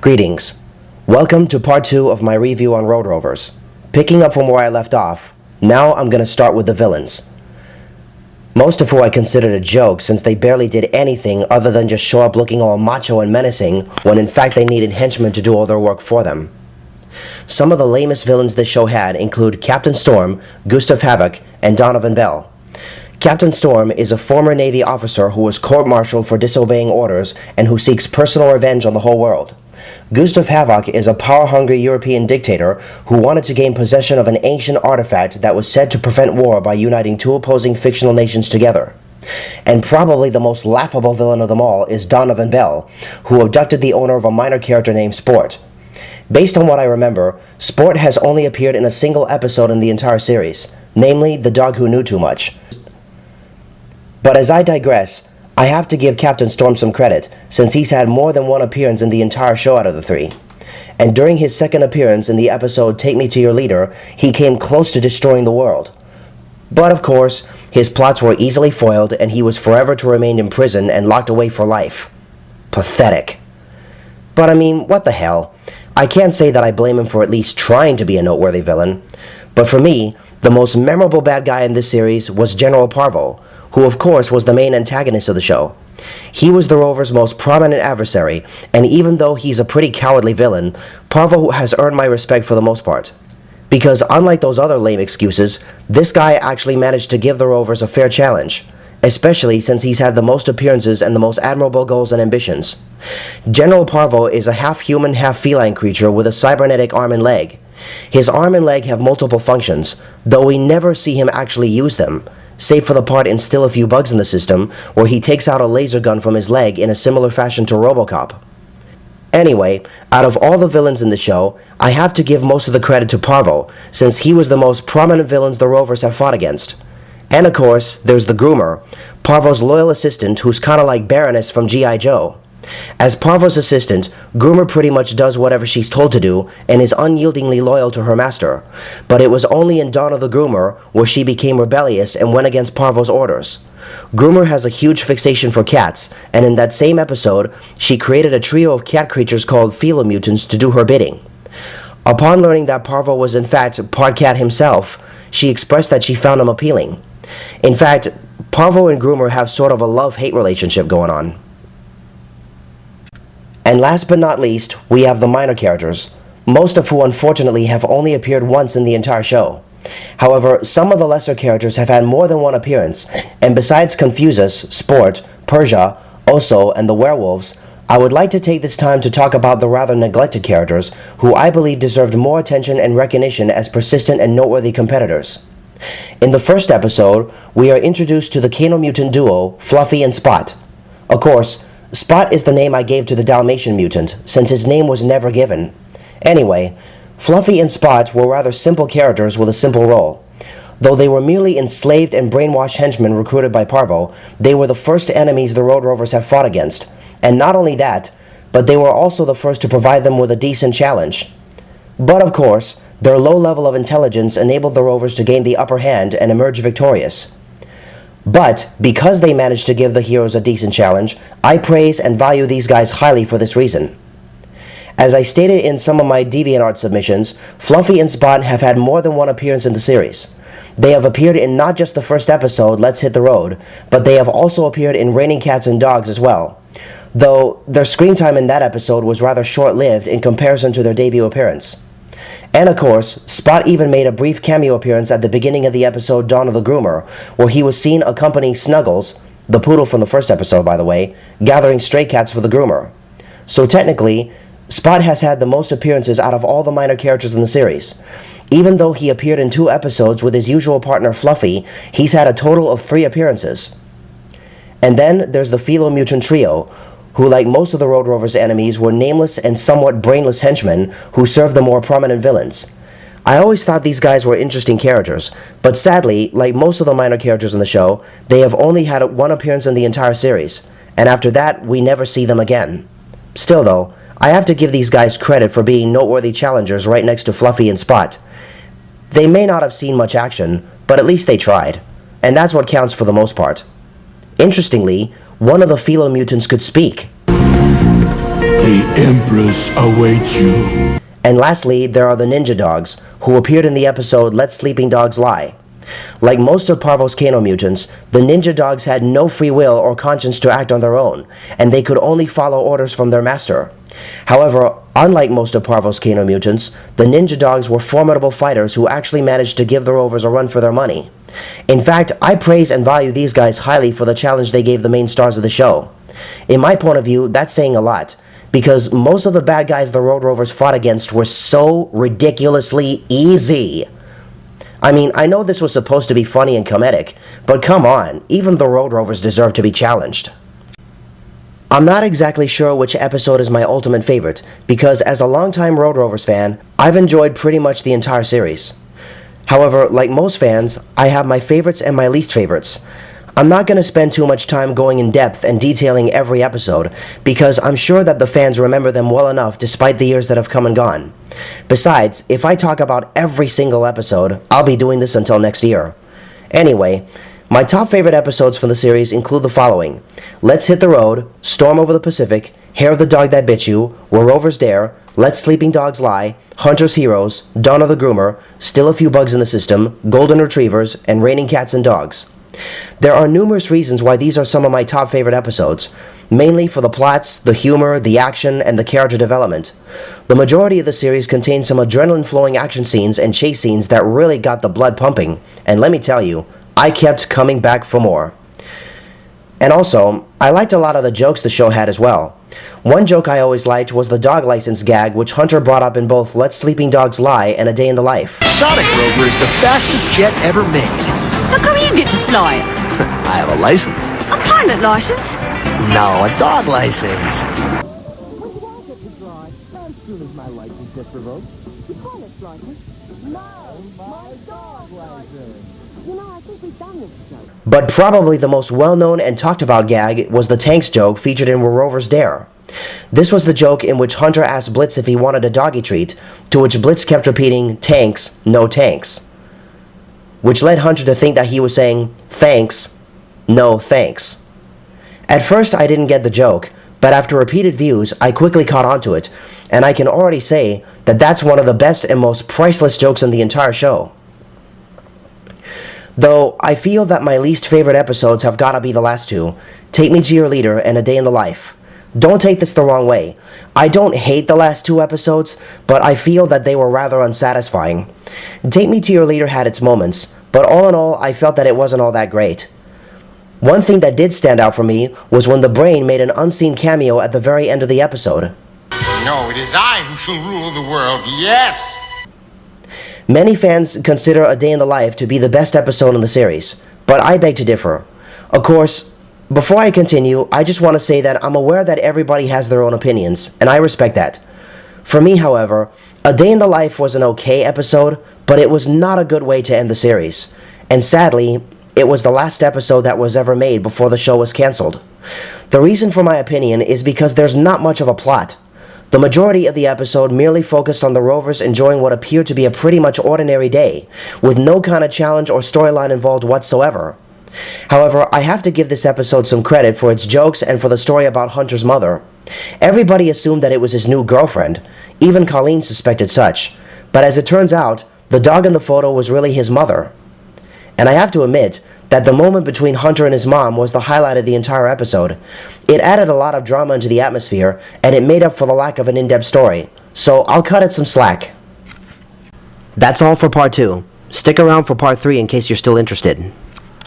Greetings. Welcome to part 2 of my review on Road Rovers. Picking up from where I left off, now I'm going to start with the villains. Most of who I considered a joke since they barely did anything other than just show up looking all macho and menacing when in fact they needed henchmen to do all their work for them. Some of the lamest villains this show had include Captain Storm, Gustav Havok, and Donovan Bell. Captain Storm is a former Navy officer who was court-martialed for disobeying orders and who seeks personal revenge on the whole world. Gustav Havok is a power-hungry European dictator who wanted to gain possession of an ancient artifact that was said to prevent war by uniting two opposing fictional nations together. And probably the most laughable villain of them all is Donovan Bell, who abducted the owner of a minor character named Sport. Based on what I remember, Sport has only appeared in a single episode in the entire series, namely The Dog Who Knew Too Much. But as I digress, I have to give Captain Storm some credit, since he's had more than one appearance in the entire show out of the three. And during his second appearance in the episode Take Me to Your Leader, he came close to destroying the world. But of course, his plots were easily foiled and he was forever to remain in prison and locked away for life. Pathetic. But I mean, what the hell? I can't say that I blame him for at least trying to be a noteworthy villain. But for me, the most memorable bad guy in this series was General Parvo, who of course was the main antagonist of the show. He was the Rovers' most prominent adversary, and even though he's a pretty cowardly villain, Parvo has earned my respect for the most part. Because unlike those other lame excuses, this guy actually managed to give the Rovers a fair challenge, especially since he's had the most appearances and the most admirable goals and ambitions. General Parvo is a half-human, half-feline creature with a cybernetic arm and leg. His arm and leg have multiple functions, though we never see him actually use them, save for the part in Still a Few Bugs in the System, where he takes out a laser gun from his leg in a similar fashion to RoboCop. Anyway, out of all the villains in the show, I have to give most of the credit to Parvo, since he was the most prominent villains the Rovers have fought against. And of course, there's the Groomer, Parvo's loyal assistant who's kinda like Baroness from G.I. Joe. As Parvo's assistant, Groomer pretty much does whatever she's told to do and is unyieldingly loyal to her master. But it was only in Dawn of the Groomer where she became rebellious and went against Parvo's orders. Groomer has a huge fixation for cats, and in that same episode, she created a trio of cat creatures called Philomutants to do her bidding. Upon learning that Parvo was in fact part cat himself, she expressed that she found him appealing. In fact, Parvo and Groomer have sort of a love-hate relationship going on. And last but not least, we have the minor characters, most of who unfortunately have only appeared once in the entire show. However, some of the lesser characters have had more than one appearance, and besides Confusus, Sport, Persia, Oso, and the werewolves, I would like to take this time to talk about the rather neglected characters, who I believe deserved more attention and recognition as persistent and noteworthy competitors. In the first episode, we are introduced to the Kano mutant duo, Fluffy and Spot. Of course, Spot is the name I gave to the Dalmatian mutant, since his name was never given. Anyway, Fluffy and Spot were rather simple characters with a simple role. Though they were merely enslaved and brainwashed henchmen recruited by Parvo, they were the first enemies the Road Rovers have fought against. And not only that, but they were also the first to provide them with a decent challenge. But of course, their low level of intelligence enabled the Rovers to gain the upper hand and emerge victorious. But, because they managed to give the heroes a decent challenge, I praise and value these guys highly for this reason. As I stated in some of my DeviantArt submissions, Fluffy and Spot have had more than one appearance in the series. They have appeared in not just the first episode, Let's Hit the Road, but they have also appeared in Raining Cats and Dogs as well, though their screen time in that episode was rather short-lived in comparison to their debut appearance. And of course, Spot even made a brief cameo appearance at the beginning of the episode Dawn of the Groomer, where he was seen accompanying Snuggles, the poodle from the first episode by the way, gathering stray cats for the groomer. So technically, Spot has had the most appearances out of all the minor characters in the series. Even though he appeared in 2 episodes with his usual partner Fluffy, he's had a total of 3 appearances. And then there's the Philomutant trio, who like most of the Road Rovers' enemies were nameless and somewhat brainless henchmen who served the more prominent villains. I always thought these guys were interesting characters, but sadly, like most of the minor characters in the show, they have only had 1 appearance in the entire series, and after that, we never see them again. Still though, I have to give these guys credit for being noteworthy challengers right next to Fluffy and Spot. They may not have seen much action, but at least they tried, and that's what counts for the most part. Interestingly, one of the Philomutants could speak. The Empress awaits you. And lastly, there are the ninja dogs, who appeared in the episode Let Sleeping Dogs Lie. Like most of Parvo's Kano mutants, the ninja dogs had no free will or conscience to act on their own, and they could only follow orders from their master. However, unlike most of Parvo's Kano mutants, the ninja dogs were formidable fighters who actually managed to give the Rovers a run for their money. In fact, I praise and value these guys highly for the challenge they gave the main stars of the show. In my point of view, that's saying a lot, because most of the bad guys the Road Rovers fought against were so ridiculously easy. I mean, I know this was supposed to be funny and comedic, but come on, even the Road Rovers deserve to be challenged. I'm not exactly sure which episode is my ultimate favorite, because as a longtime Road Rovers fan, I've enjoyed pretty much the entire series. However, like most fans, I have my favorites and my least favorites. I'm not going to spend too much time going in depth and detailing every episode, because I'm sure that the fans remember them well enough despite the years that have come and gone. Besides, if I talk about every single episode, I'll be doing this until next year. Anyway, my top favorite episodes from the series include the following: Let's Hit the Road, Storm Over the Pacific, Hair of the Dog That Bit You, Where Rovers Dare, Let Sleeping Dogs Lie, Hunter's Heroes, Dawn of the Groomer, Still a Few Bugs in the System, Golden Retrievers, and Raining Cats and Dogs. There are numerous reasons why these are some of my top favorite episodes, mainly for the plots, the humor, the action, and the character development. The majority of the series contains some adrenaline-flowing action scenes and chase scenes that really got the blood pumping, and let me tell you, I kept coming back for more. And also, I liked a lot of the jokes the show had as well. One joke I always liked was the dog license gag, which Hunter brought up in both Let Sleeping Dogs Lie and A Day in the Life. Sonic Rover is the fastest jet ever made. How come you get to fly it? I have a license. A pilot license? No, a dog license. When did I get to drive? As soon as my license gets revoked. Your pilot's license? No, my dog license. You know, I think we've done this joke. But probably the most well-known and talked about gag was the tanks joke featured in Where Rovers Dare. This was the joke in which Hunter asked Blitz if he wanted a doggy treat, to which Blitz kept repeating, "Tanks, no tanks," which led Hunter to think that he was saying, "Thanks, no thanks." At first I didn't get the joke, but after repeated views I quickly caught on to it, and I can already say that that's one of the best and most priceless jokes in the entire show. Though I feel that my least favorite episodes have gotta be the last two, Take Me to Your Leader and A Day in the Life. Don't take this the wrong way. I don't hate the last two episodes, but I feel that they were rather unsatisfying. Take Me to Your Leader had its moments, but all in all, I felt that it wasn't all that great. One thing that did stand out for me was when the Brain made an unseen cameo at the very end of the episode. No, it is I who shall rule the world, yes! Many fans consider A Day in the Life to be the best episode in the series, but I beg to differ. Of course, before I continue, I just want to say that I'm aware that everybody has their own opinions, and I respect that. For me, however, A Day in the Life was an okay episode, but it was not a good way to end the series. And sadly, it was the last episode that was ever made before the show was cancelled. The reason for my opinion is because there's not much of a plot. The majority of the episode merely focused on the Rovers enjoying what appeared to be a pretty much ordinary day, with no kind of challenge or storyline involved whatsoever. However, I have to give this episode some credit for its jokes and for the story about Hunter's mother. Everybody assumed that it was his new girlfriend. Even Colleen suspected such. But as it turns out, the dog in the photo was really his mother. And I have to admit that the moment between Hunter and his mom was the highlight of the entire episode. It added a lot of drama into the atmosphere, and it made up for the lack of an in-depth story. So I'll cut it some slack. That's all for part 2. Stick around for part 3 in case you're still interested.